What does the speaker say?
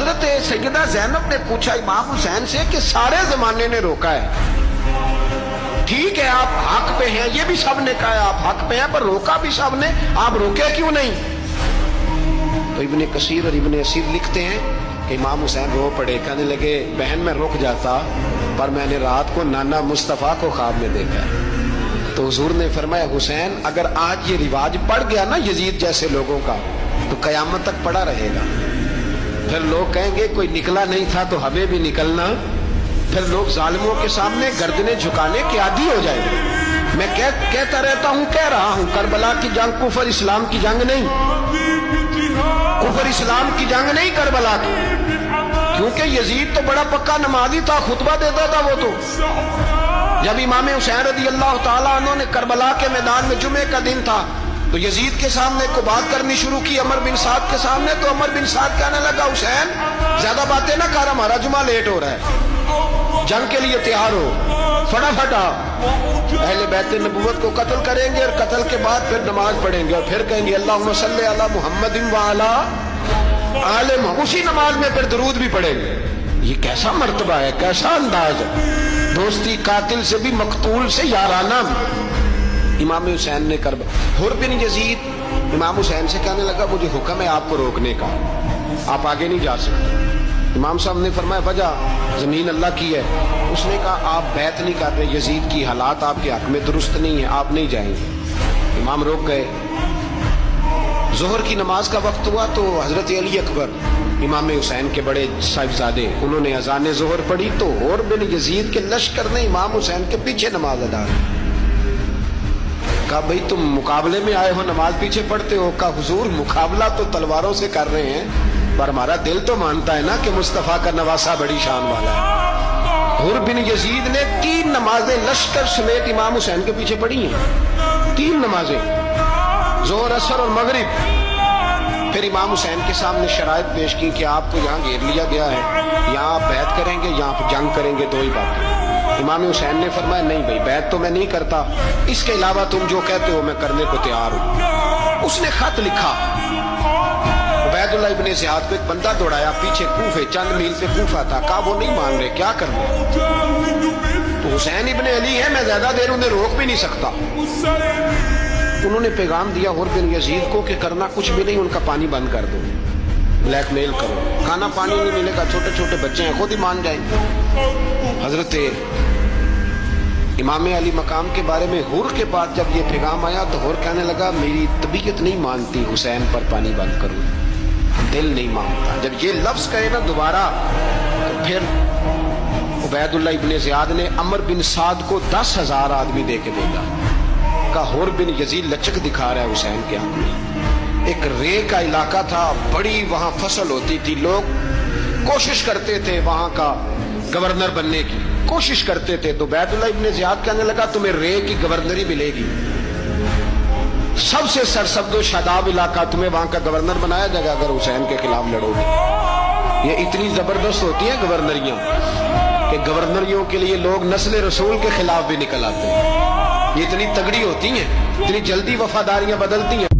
حضرت سیدہ زینب نے پوچھا امام حسین سے کہ سارے زمانے نے روکا ہے، ٹھیک ہے آپ حق پہ ہیں، یہ بھی سب نے کہا آپ حق پہ ہیں، پر روکا بھی سب نے، آپ روکے کیوں نہیں؟ تو ابن کثیر اور ابن اسیر لکھتے ہیں کہ امام حسین رو پڑے، کہنے لگے بہن میں رک جاتا، پر میں نے رات کو نانا مصطفیٰ کو خواب میں دیکھا ہے۔ تو حضور نے فرمایا حسین اگر آج یہ رواج پڑ گیا نا یزید جیسے لوگوں کا تو قیامت تک پڑا رہے گا، پھر لوگ کہیں گے کوئی نکلا نہیں تھا تو ہمیں بھی نکلنا، پھر لوگ ظالموں کے سامنے گردنیں جھکانے کے عادی ہو جائیں گے۔ میں کہتا رہتا ہوں، کہہ رہا ہوں، کربلا کی جنگ کفر اسلام کی جنگ نہیں، کفر اسلام کی جنگ نہیں کربلا کی، کیونکہ یزید تو بڑا پکا نمازی تھا، خطبہ دیتا تھا وہ تو۔ جب امام حسین رضی اللہ تعالیٰ عنہ نے کربلا کے میدان میں جمعے کا دن تھا تو یزید کے سامنے کو بات کرنی شروع کی، عمر بن سعد کے سامنے، تو عمر بن سعد کہنے لگا حسین زیادہ باتیں نہ کر، ہمارا جمعہ لیٹ ہو رہا ہے، جنگ کے لیے تیار ہو، فٹافٹ آ، اہل بیت نبوت کو قتل کریں گے اور قتل کے بعد پھر نماز پڑھیں گے اور پھر کہیں گے اللہم صلی علی محمد وعلی آل محمد، اسی نماز میں پھر درود بھی پڑھیں گے۔ یہ کیسا مرتبہ ہے، کیسا انداز ہے، دوستی قاتل سے بھی مقتول سے یارانہ بھی۔ امام حسین نے حر بن یزید امام حسین سے کہنے لگا مجھے حکم ہے آپ کو روکنے کا، آپ آگے نہیں جا سکتے۔ امام صاحب نے فرمایا وجہ زمین اللہ کی ہے، اس نے کہا آپ بیعت نہیں کر رہے، یزید کی حالات آپ کے حق میں درست نہیں ہیں، آپ نہیں جائیں گے۔ امام روک گئے۔ ظہر کی نماز کا وقت ہوا تو حضرت علی اکبر امام حسین کے بڑے صاحبزادے انہوں نے اذان ظہر پڑھی تو حر بن یزید کے لشکر نے امام حسین کے پیچھے نماز ادا کی۔ کہا بھئی تم مقابلے میں آئے ہو نماز پیچھے پڑھتے ہو؟ کہا حضور مقابلہ تو تلواروں سے کر رہے ہیں پر ہمارا دل تو مانتا ہے نا کہ مصطفیٰ کا نواسہ بڑی شان والا ہے۔ حر بن یزید نے 3 نمازیں لشکر سمیت امام حسین کے پیچھے پڑھی ہیں، 3 نمازیں، ظہر اثر اور مغرب۔ پھر امام حسین کے سامنے شرائط پیش کی کہ آپ کو یہاں گھیر لیا گیا ہے، یہاں آپ بیعت کریں گے، یہاں جنگ کریں گے، 2 ہی باتیں۔ امام حسین نے فرمایا نہیں بھائی بیعت تو میں نہیں کرتا، اس کے علاوہ تم جو کہتے ہو میں کرنے کو تیار ہوں۔ اس نے خط لکھا، عبید اللہ ابن زیاد کو ایک بندہ دوڑایا پیچھے کوفے، چند میل پہ کوفہ تھا، کہا وہ نہیں مان رہے، کیا کرنا؟ تو حسین ابن علی ہے، میں زیادہ دیر انہیں روک بھی نہیں سکتا۔ انہوں نے پیغام دیا حر بن یزید کو کہ کرنا کچھ بھی نہیں، ان کا پانی بند کر دو، بلیک میل کرو، کھانا پانی نہیں ملے گا، چھوٹے چھوٹے بچے ہیں خود ہی مان جائیں گے۔ حضرت امام علی مقام کے بارے میں حر کے بعد جب یہ پیغام آیا تو حر کہنے لگا میری طبیعت نہیں مانتی حسین پر پانی بند کروں، دل نہیں مانتا۔ جب یہ لفظ کہے نا دوبارہ تو پھر عبید اللہ ابن زیاد نے عمر بن سعد کو 10,000 آدمی دے کے بھیجا، کہا حر بن یزید لچک دکھا رہا ہے حسین کے حق میں۔ ایک رے کا علاقہ تھا، بڑی وہاں فصل ہوتی تھی، لوگ کوشش کرتے تھے وہاں کا گورنر بننے کی، کوشش کرتے تھے۔ تو عبید اللہ ابن زیاد کہنے لگا تمہیں رے کی گورنری ملے گی، سب سے سرسبز و شاداب علاقہ، تمہیں وہاں کا گورنر بنایا جائے گا اگر حسین کے خلاف لڑو گے۔ یہ اتنی زبردست ہوتی ہیں گورنریاں کہ گورنریوں کے لیے لوگ نسل رسول کے خلاف بھی نکل آتے ہیں، یہ اتنی تگڑی ہوتی ہیں، اتنی جلدی وفاداریاں بدلتی ہیں۔